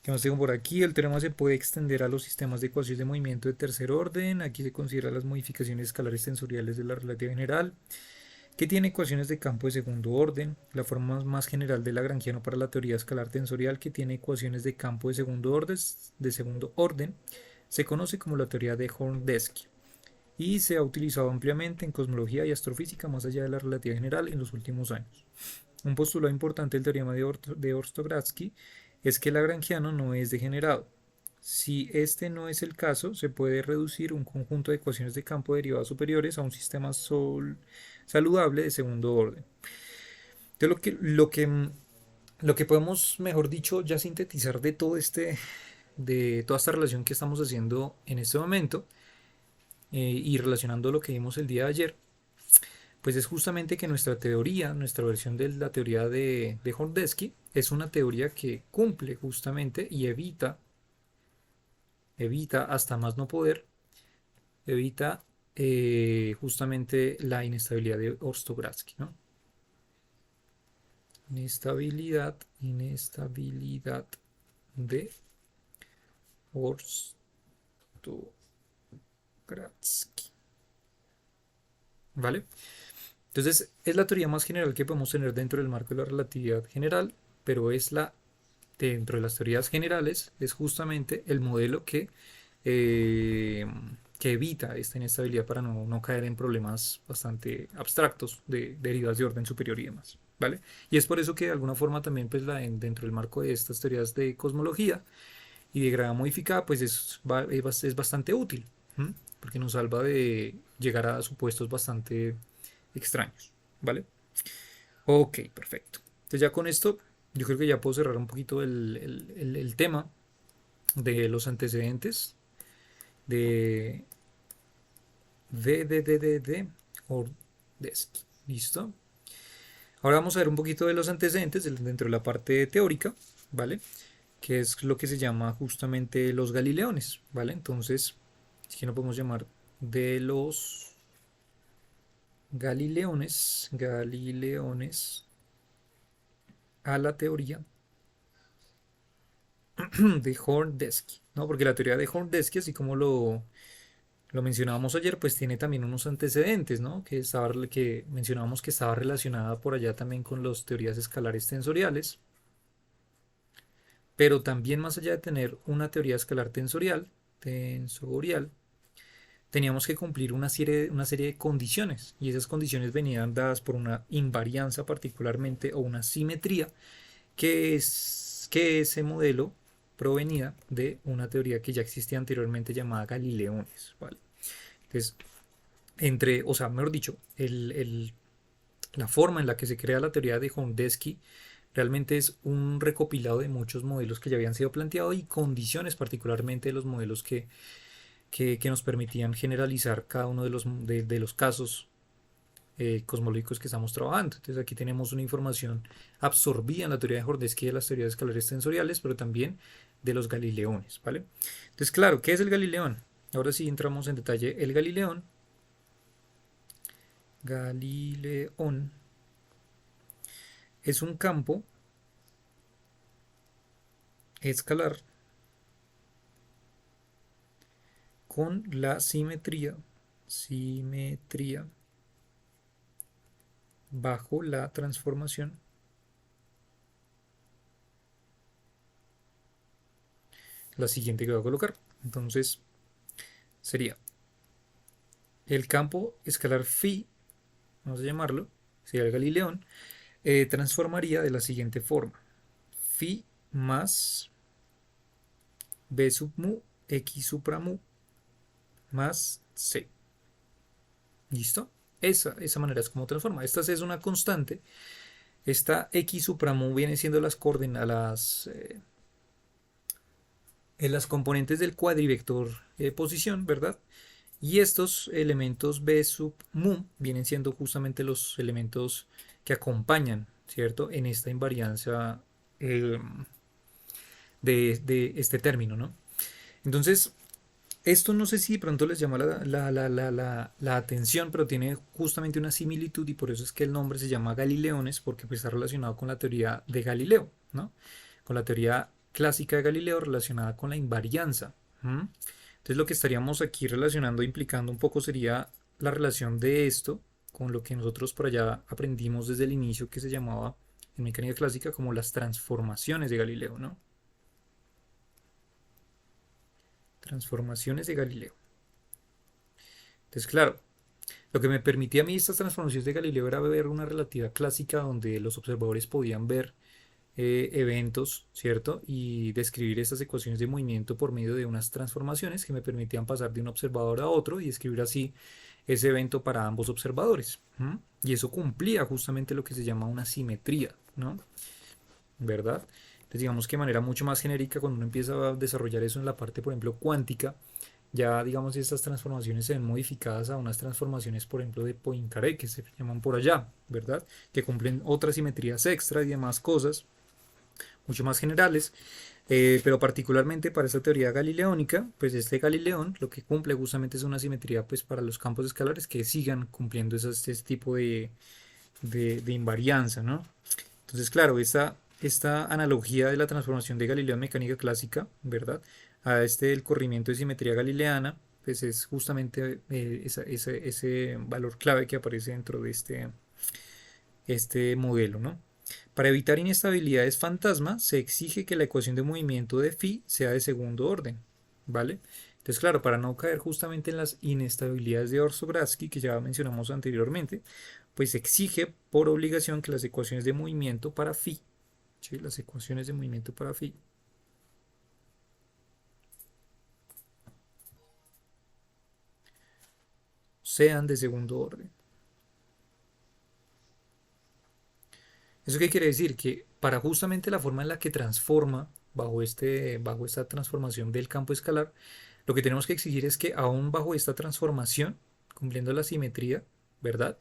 S1: ¿Qué más tengo por aquí? El teorema se puede extender a los sistemas de ecuaciones de movimiento de tercer orden. Aquí se consideran las modificaciones escalares tensoriales de la relatividad general, que tiene ecuaciones de campo de segundo orden. La forma más general de lagrangiano para la teoría escalar tensorial, que tiene ecuaciones de campo de segundo orden, se conoce como la teoría de Horndeski y se ha utilizado ampliamente en cosmología y astrofísica más allá de la relatividad general en los últimos años. Un postulado importante del teorema de Orszagowski es que el lagrangiano no es degenerado. Si este no es el caso, se puede reducir un conjunto de ecuaciones de campo derivadas superiores a un sistema saludable de segundo orden. Entonces, lo que podemos, mejor dicho, ya sintetizar de toda esta relación que estamos haciendo en este momento y relacionando lo que vimos el día de ayer, pues es justamente que nuestra teoría, nuestra versión de la teoría de Horndeski, es una teoría que cumple justamente y evita hasta más no poder, evita justamente la inestabilidad de Orszagowski, ¿no? Inestabilidad de Orszagowski, ¿vale? Entonces, es la teoría más general que podemos tener dentro del marco de la relatividad general, pero dentro de las teorías generales, es justamente el modelo eh, que evita esta inestabilidad para no caer en problemas bastante abstractos de derivadas de orden superior y demás, ¿vale? Y es por eso que de alguna forma también, pues, dentro del marco de estas teorías de cosmología y de gravedad modificada, pues es bastante útil, ¿m? Porque nos salva de llegar a supuestos bastante extraños, ¿vale? Ok, perfecto. Entonces ya con esto, yo creo que ya puedo cerrar un poquito el tema de los antecedentes de de Ordeski. ¿Listo? Ahora vamos a ver un poquito de los antecedentes dentro de la parte teórica, ¿vale? Que es lo que se llama justamente los galileones, ¿vale? Entonces, si no podemos llamar de los galileones a la teoría de Horndeski, ¿no? Porque la teoría de Horndeski, así como lo mencionábamos ayer, pues tiene también unos antecedentes, ¿no? Que mencionábamos que estaba relacionada por allá también con las teorías escalares tensoriales, pero también más allá de tener una teoría escalar tensorial, teníamos que cumplir una serie de condiciones, y esas condiciones venían dadas por una invarianza particularmente o una simetría que ese modelo provenía de una teoría que ya existía anteriormente llamada Galileones, ¿vale? Entonces, o sea, mejor dicho, la forma en la que se crea la teoría de Horndeski realmente es un recopilado de muchos modelos que ya habían sido planteados y condiciones particularmente de los modelos que nos permitían generalizar cada uno de los casos cosmológicos que estamos trabajando. Entonces aquí tenemos una información absorbida en la teoría de Horndeski de las teorías escalares tensoriales, pero también de los galileones, ¿vale? Entonces, claro, ¿qué es el galileón? Ahora sí entramos en detalle. El Galileón es un campo escalar con la simetría bajo la transformación la siguiente que voy a colocar. Entonces sería el campo escalar phi, vamos a llamarlo, sería el Galileón, transformaría de la siguiente forma: phi más b sub mu x supra mu más c. ¿Listo? Esa manera es como transforma. Esta es una constante. Esta x supra mu viene siendo las coordenadas, en las componentes del cuadrivector posición, ¿verdad? Y estos elementos b sub mu vienen siendo justamente los elementos que acompañan, ¿cierto? En esta invariancia eh, de este término, ¿no? Entonces, esto no sé si de pronto les llama la atención, pero tiene justamente una similitud y por eso es que el nombre se llama Galileones, porque pues está relacionado con la teoría de Galileo, ¿no? Con la teoría clásica de Galileo relacionada con la invarianza. ¿Mm? Entonces lo que estaríamos aquí relacionando, implicando un poco sería la relación de esto con lo que nosotros por allá aprendimos desde el inicio, que se llamaba en mecánica clásica como las transformaciones de Galileo, ¿no? Transformaciones de Galileo. Entonces, claro, lo que me permitía a mí estas transformaciones de Galileo era ver una relatividad clásica donde los observadores podían ver eventos, ¿cierto? Y describir estas ecuaciones de movimiento por medio de unas transformaciones que me permitían pasar de un observador a otro y escribir así ese evento para ambos observadores. ¿Mm? Y eso cumplía justamente lo que se llama una simetría, ¿no? ¿Verdad? Entonces digamos que de manera mucho más genérica, cuando uno empieza a desarrollar eso en la parte, por ejemplo, cuántica, ya digamos estas transformaciones se ven modificadas a unas transformaciones, por ejemplo, de Poincaré, que se llaman por allá, ¿verdad? Que cumplen otras simetrías extra y demás cosas, mucho más generales, pero particularmente para esta teoría galileónica, pues este Galileón lo que cumple justamente es una simetría pues para los campos escalares que sigan cumpliendo este tipo de invarianza, ¿no? Entonces, claro, esta analogía de la transformación de Galileo en mecánica clásica, ¿verdad? A el corrimiento de simetría galileana, pues es justamente ese valor clave que aparece dentro de este modelo, ¿no? Para evitar inestabilidades fantasma, se exige que la ecuación de movimiento de phi sea de segundo orden, ¿vale? Entonces, claro, para no caer justamente en las inestabilidades de Orszagowski que ya mencionamos anteriormente, pues se exige por obligación que las ecuaciones de movimiento para phi, ¿sí? Las ecuaciones de movimiento para phi sean de segundo orden. ¿Eso qué quiere decir? Que para justamente la forma en la que transforma bajo esta transformación del campo escalar, lo que tenemos que exigir es que aún bajo esta transformación, cumpliendo la simetría, ¿verdad?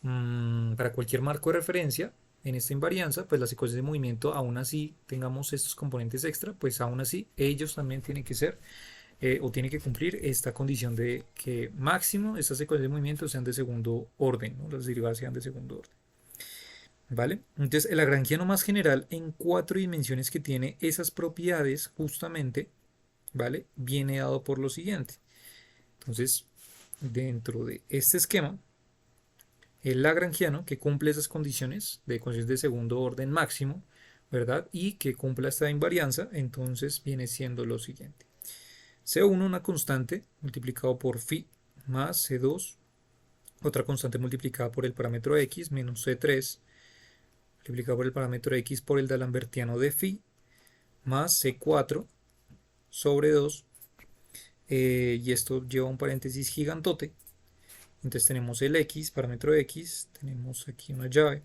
S1: Para cualquier marco de referencia en esta invarianza, pues las ecuaciones de movimiento, aún así tengamos estos componentes extra, pues aún así ellos también tienen que ser o tienen que cumplir esta condición de que máximo estas ecuaciones de movimiento sean de segundo orden, ¿no? Las derivadas sean de segundo orden. ¿Vale? Entonces, el lagrangiano más general en cuatro dimensiones que tiene esas propiedades justamente, ¿vale? Viene dado por lo siguiente. Entonces, dentro de este esquema, el lagrangiano que cumple esas condiciones de ecuaciones de segundo orden máximo, ¿verdad? Y que cumpla esta invarianza, entonces viene siendo lo siguiente. C1, una constante multiplicado por phi más C2, otra constante multiplicada por el parámetro x menos C3 multiplicado por el parámetro x por el d'Alembertiano de phi más C4 sobre 2 y esto lleva un paréntesis gigantote. Entonces tenemos el x, parámetro x, tenemos aquí una llave,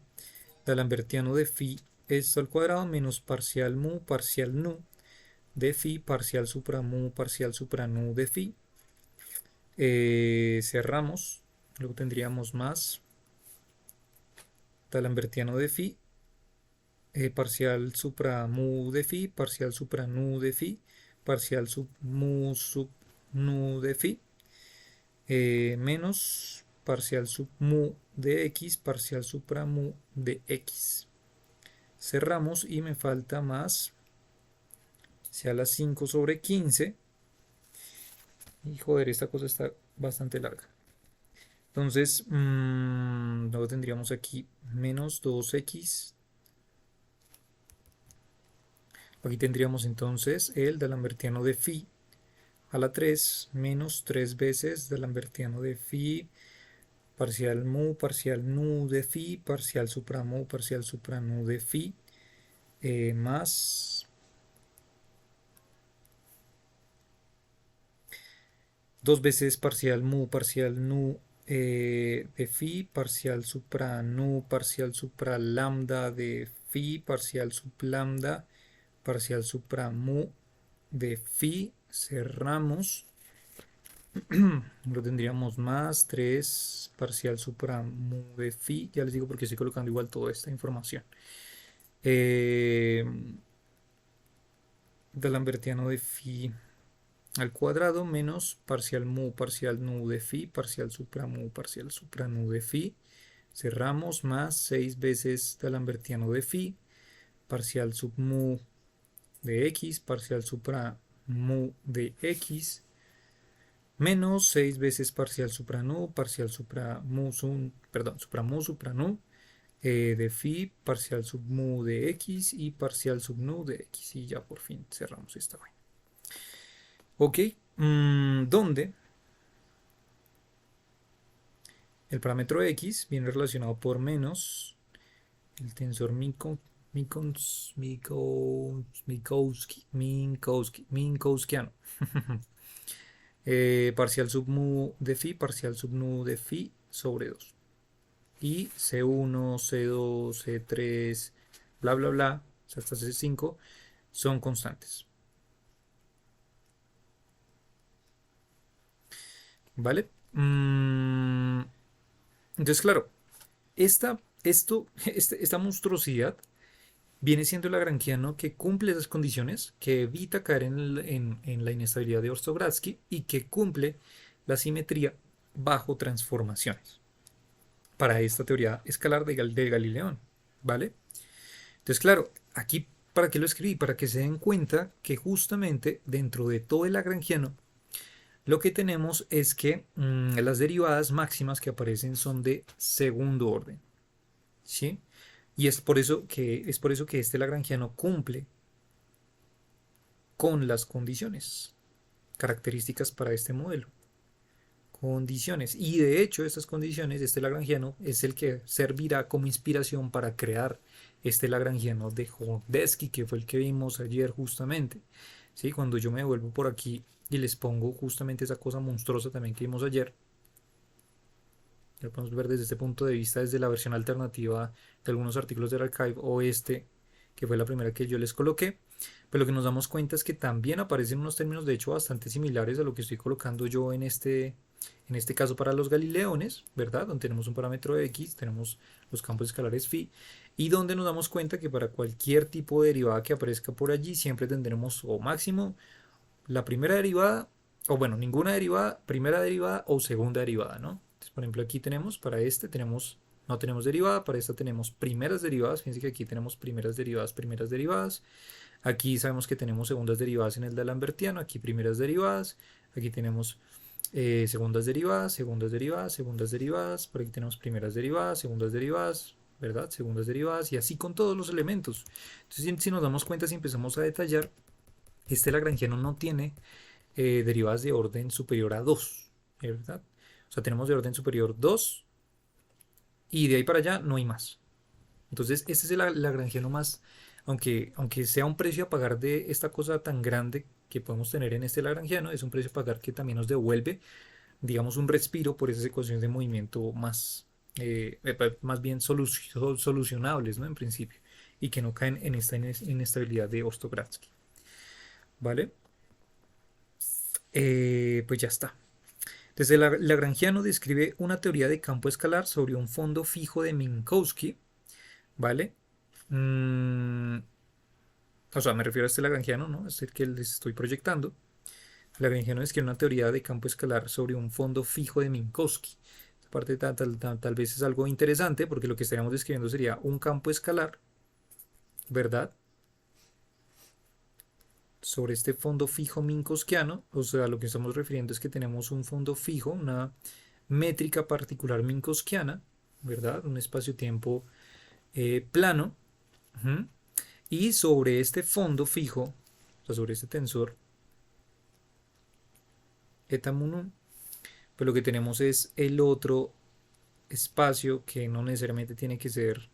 S1: d'Alembertiano de phi esto al cuadrado menos parcial mu parcial nu de phi parcial supra mu parcial supra nu de phi. Cerramos, luego tendríamos más d'Alembertiano de phi parcial supra mu de phi, parcial supra nu de phi, parcial sub nu de phi, menos parcial sub mu de x, parcial supra mu de x. cerramos y me falta más, sea las 5 sobre 15. Y joder, esta cosa está bastante larga. Entonces, luego tendríamos aquí menos 2x. Aquí tendríamos entonces el D'Alembertiano de phi a la 3 menos 3 veces D'Alembertiano de phi parcial mu parcial nu de phi parcial supra mu parcial supra nu de phi más 2 veces parcial mu parcial nu de phi parcial supra nu parcial supra lambda de phi parcial sub lambda parcial supra mu de phi. Cerramos. Lo tendríamos más 3 parcial supra mu de phi. Ya les digo porque estoy colocando igual toda esta información. D'Alembertiano de phi al cuadrado menos parcial mu parcial nu de phi parcial supra nu de phi. Cerramos más 6 veces D'Alembertiano de phi parcial sub mu de x parcial supra mu de x menos 6 veces parcial supra nu parcial supra mu supra mu supra nu de phi parcial sub mu de x y parcial sub nu de x. Y ya por fin cerramos esta vaina. Ok, donde el parámetro x viene relacionado por menos el tensor Minkowskiano. Parcial sub mu de phi, parcial sub nu de phi sobre 2. Y C1, C2, C3, bla, bla, bla, hasta C5 son constantes. ¿Vale? Entonces, claro, esta monstruosidad viene siendo el lagrangiano que cumple esas condiciones, que evita caer en la inestabilidad de Orszag-Gradsky y que cumple la simetría bajo transformaciones para esta teoría escalar de Galileón, ¿vale? Entonces, claro, aquí, ¿para qué lo escribí? Para que se den cuenta que justamente dentro de todo el lagrangiano lo que tenemos es que las derivadas máximas que aparecen son de segundo orden, ¿sí? Y es por eso que este lagrangiano cumple con las condiciones características para este modelo. Condiciones. Y de hecho, estas condiciones, este lagrangiano es el que servirá como inspiración para crear este lagrangiano de Hovhannidsky, que fue el que vimos ayer justamente. ¿Sí? Cuando yo me vuelvo por aquí y les pongo justamente esa cosa monstruosa también que vimos ayer, lo podemos ver desde este punto de vista, desde la versión alternativa de algunos artículos del archive o este, que fue la primera que yo les coloqué. Pero lo que nos damos cuenta es que también aparecen unos términos de hecho bastante similares a lo que estoy colocando yo en este caso para los galileones, ¿verdad? Donde tenemos un parámetro x, tenemos los campos escalares phi, y donde nos damos cuenta que para cualquier tipo de derivada que aparezca por allí siempre tendremos o máximo la primera derivada, o bueno, ninguna derivada, primera derivada o segunda derivada, ¿no? Entonces, por ejemplo, aquí tenemos, para este no tenemos derivada, para esta tenemos primeras derivadas, fíjense que aquí tenemos primeras derivadas, aquí sabemos que tenemos segundas derivadas en el D'Alembertiano, aquí primeras derivadas, aquí tenemos segundas derivadas, por aquí tenemos primeras derivadas, segundas derivadas, ¿verdad? Segundas derivadas y así con todos los elementos. Entonces, si nos damos cuenta, si empezamos a detallar, este lagrangiano no tiene derivadas de orden superior a 2, ¿verdad? O sea, tenemos de orden superior 2 y de ahí para allá no hay más. Entonces, este es el lagrangiano más, aunque sea un precio a pagar de esta cosa tan grande que podemos tener en este lagrangiano, es un precio a pagar que también nos devuelve, digamos, un respiro por esas ecuaciones de movimiento más bien solucionables, ¿no? En principio, y que no caen en esta inestabilidad de Orszag-Gradsky. ¿Vale? Pues ya está. Entonces, el lagrangiano describe una teoría de campo escalar sobre un fondo fijo de Minkowski, ¿vale? O sea, me refiero a este lagrangiano, ¿no? Es el que les estoy proyectando. El lagrangiano describe una teoría de campo escalar sobre un fondo fijo de Minkowski. Esta parte tal vez es algo interesante porque lo que estaríamos describiendo sería un campo escalar ¿verdad? Sobre este fondo fijo minkowskiano, o sea, lo que estamos refiriendo es que tenemos un fondo fijo, una métrica particular minkowskiana, ¿verdad? Un espacio-tiempo plano. Ujú. Y sobre este fondo fijo, o sea, sobre este tensor eta mu, pues lo que tenemos es el otro espacio que no necesariamente tiene que ser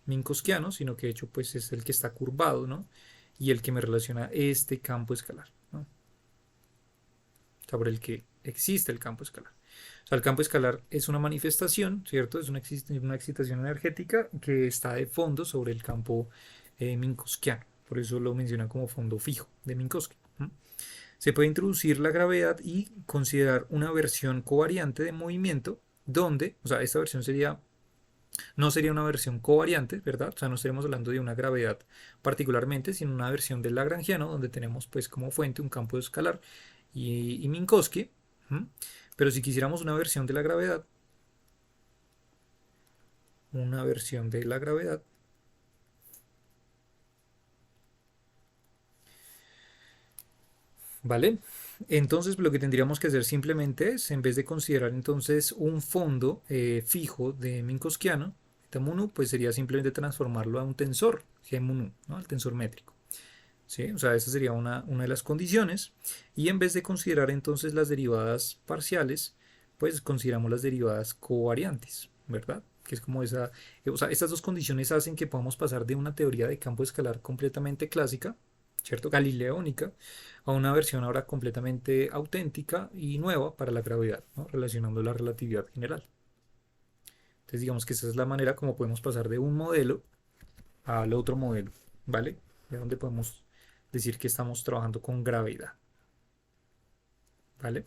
S1: minkowskiano, sino que de hecho pues es el que está curvado, ¿no? Y el que me relaciona este campo escalar, ¿no? Sobre el que existe el campo escalar. O sea, el campo escalar es una manifestación, ¿cierto? Es una excitación energética que está de fondo sobre el campo minkowskiano. Por eso lo mencionan como fondo fijo de Minkowski. Se puede introducir la gravedad y considerar una versión covariante de movimiento donde, o sea, esta versión sería, no sería una versión covariante, ¿verdad? O sea, no estaríamos hablando de una gravedad particularmente, sino una versión del lagrangiano donde tenemos pues como fuente un campo escalar y Minkowski. ¿Mm? Pero si quisiéramos una versión de la gravedad, ¿vale? Entonces lo que tendríamos que hacer simplemente es, en vez de considerar entonces un fondo fijo de Minkowskiano, eta mu, pues sería simplemente transformarlo a un tensor G mu, ¿no? Al tensor métrico. ¿Sí? O sea, esa sería una de las condiciones. Y en vez de considerar entonces las derivadas parciales, pues consideramos las derivadas covariantes, ¿verdad? Que es como esa, o sea, estas dos condiciones hacen que podamos pasar de una teoría de campo escalar completamente clásica, ¿cierto? Galileónica, a una versión ahora completamente auténtica y nueva para la gravedad, ¿no? Relacionando la relatividad general. Entonces digamos que esa es la manera como podemos pasar de un modelo al otro modelo, ¿vale? De donde podemos decir que estamos trabajando con gravedad, ¿vale?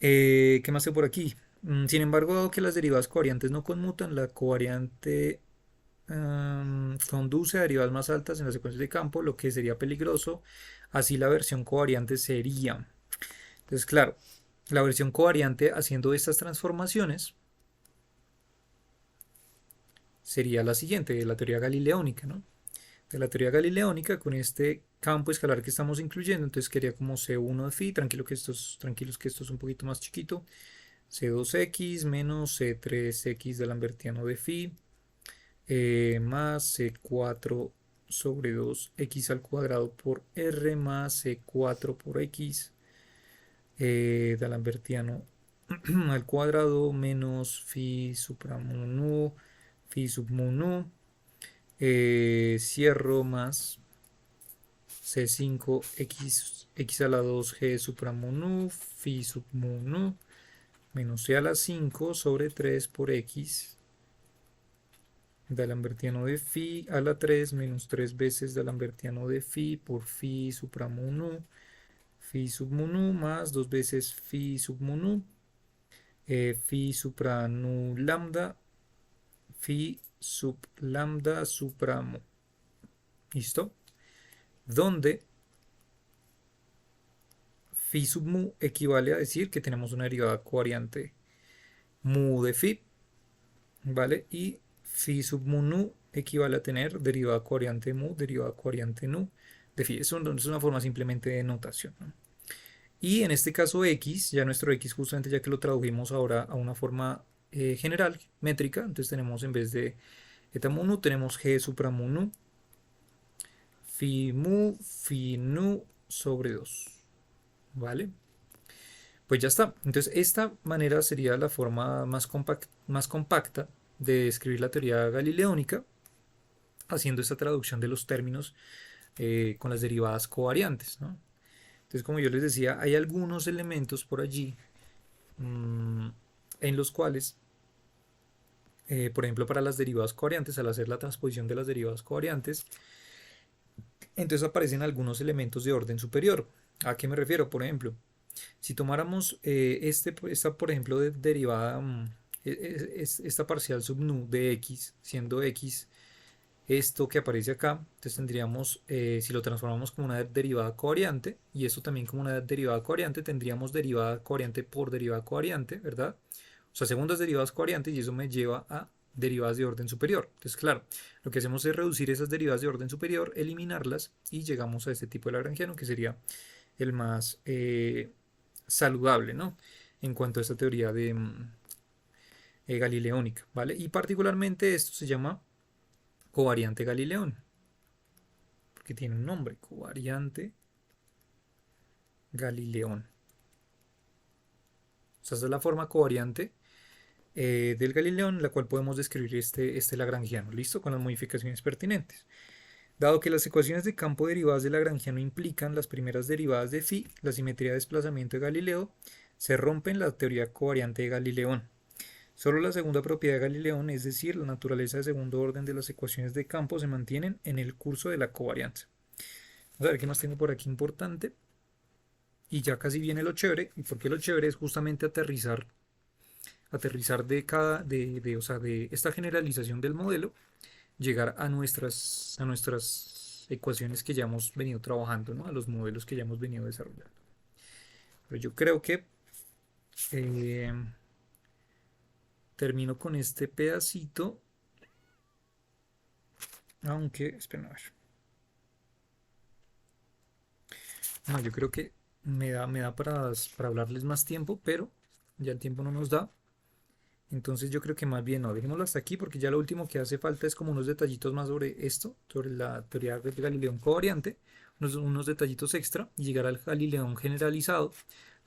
S1: ¿Qué más hay por aquí? Sin embargo, dado que las derivadas covariantes no conmutan, la covariante conduce a derivadas más altas en las secuencias de campo, lo que sería peligroso. Así la versión covariante sería. Entonces, claro, la versión covariante haciendo estas transformaciones sería la siguiente, de la teoría galileónica, ¿no? De la teoría galileónica con este campo escalar que estamos incluyendo, entonces quería como C1 de phi, tranquilos que esto es un poquito más chiquito, C2x menos C3x de Lambertiano de phi, más C4 sobre 2x al cuadrado por R más C4 por x de Lambertiano al cuadrado menos phi supramu nu, phi sub mu nu, cierro más C5 x a la 2g supramu nu, phi sub mu nu, menos c a la 5 sobre 3 por x de Lambertiano de phi a la 3 menos 3 veces de Lambertiano de phi por phi supramu nu, phi sub mu nu más 2 veces phi sub mu nu, phi supra nu lambda, phi sub lambda supramu. ¿Listo? Donde phi sub mu equivale a decir que tenemos una derivada covariante mu de phi, ¿vale? Y phi sub mu nu equivale a tener derivada covariante mu, derivada covariante nu de phi. Eso es una forma simplemente de notación, ¿no? Y en este caso x, ya nuestro x justamente ya que lo tradujimos ahora a una forma general, métrica, entonces tenemos en vez de eta mu nu, tenemos g supra mu nu, phi nu sobre 2, ¿vale? Pues ya está. Entonces esta manera sería la forma más compacta de escribir la teoría galileónica, haciendo esta traducción de los términos con las derivadas covariantes, ¿no? Entonces, como yo les decía, hay algunos elementos por allí en los cuales, por ejemplo, para las derivadas covariantes, al hacer la transposición de las derivadas covariantes, entonces aparecen algunos elementos de orden superior. ¿A qué me refiero? Por ejemplo, si tomáramos esta, por ejemplo, derivada, esta parcial sub nu de x, siendo x esto que aparece acá, entonces tendríamos, si lo transformamos como una derivada covariante, y esto también como una derivada covariante, tendríamos derivada covariante por derivada covariante, ¿verdad? O sea, segundas derivadas covariantes, y eso me lleva a derivadas de orden superior. Entonces, claro, lo que hacemos es reducir esas derivadas de orden superior, eliminarlas y llegamos a este tipo de lagrangiano que sería el más saludable, ¿no? En cuanto a esta teoría de galileónica, ¿vale? Y particularmente esto se llama covariante Galileón, porque tiene un nombre, covariante Galileón. O sea, esta es la forma covariante del Galileón, la cual podemos describir este lagrangiano, ¿listo? Con las modificaciones pertinentes. Dado que las ecuaciones de campo derivadas del lagrangiano implican las primeras derivadas de phi, la simetría de desplazamiento de Galileo, se rompe en la teoría covariante de Galileón. Solo la segunda propiedad de Galileón, es decir, la naturaleza de segundo orden de las ecuaciones de campo, se mantienen en el curso de la covarianza. Vamos a ver qué más tengo por aquí importante. Y ya casi viene lo chévere. ¿Y por qué lo chévere? Es justamente aterrizar o sea, de esta generalización del modelo, llegar a nuestras ecuaciones que ya hemos venido trabajando, ¿no? A los modelos que ya hemos venido desarrollando. Pero yo creo que eh, termino con este pedacito, aunque, esperen a ver. No, yo creo que me da para hablarles más tiempo, pero ya el tiempo no nos da. Entonces yo creo que más bien no, dejémoslo hasta aquí porque ya lo último que hace falta es como unos detallitos más sobre esto, sobre la teoría del Galileón covariante, unos detallitos extra y llegar al Galileón generalizado,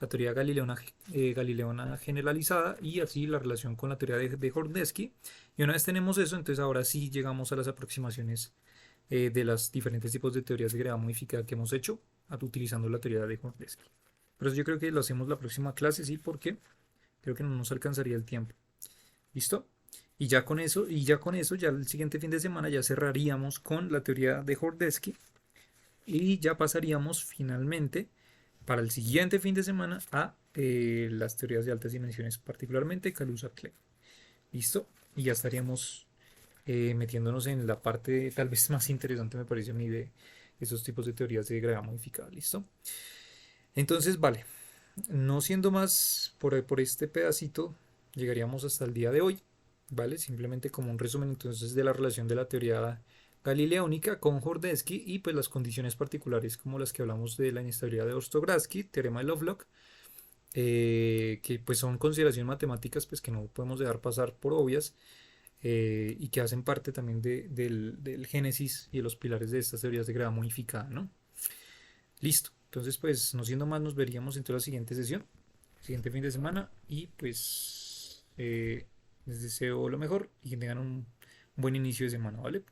S1: la teoría galileona generalizada y así la relación con la teoría de Hornetsky. Y una vez tenemos eso, entonces ahora sí llegamos a las aproximaciones de los diferentes tipos de teorías de gravedad modificada que hemos hecho utilizando la teoría de Hornetsky. Pero eso yo creo que lo hacemos la próxima clase, sí, porque creo que no nos alcanzaría el tiempo. ¿Listo? Y ya con eso, ya el siguiente fin de semana ya cerraríamos con la teoría de Hornetsky y ya pasaríamos finalmente para el siguiente fin de semana a las teorías de altas dimensiones, particularmente Kaluza-Klein. ¿Listo? Y ya estaríamos metiéndonos en la parte tal vez más interesante, me parece a mí, de esos tipos de teorías de gravedad modificada. ¿Listo? Entonces, vale, no siendo más por este pedacito, llegaríamos hasta el día de hoy, ¿vale? Simplemente como un resumen entonces de la relación de la teoría galileónica con Hornetsky y pues las condiciones particulares como las que hablamos de la inestabilidad de Orstogradsky, teorema de Lovelock, que pues son consideraciones matemáticas pues que no podemos dejar pasar por obvias y que hacen parte también del génesis y de los pilares de estas teorías de gravedad modificada, ¿no? Listo. Entonces, pues, no siendo más, nos veríamos en la siguiente sesión, siguiente fin de semana. Y pues, les deseo lo mejor y que tengan un buen inicio de semana, ¿vale?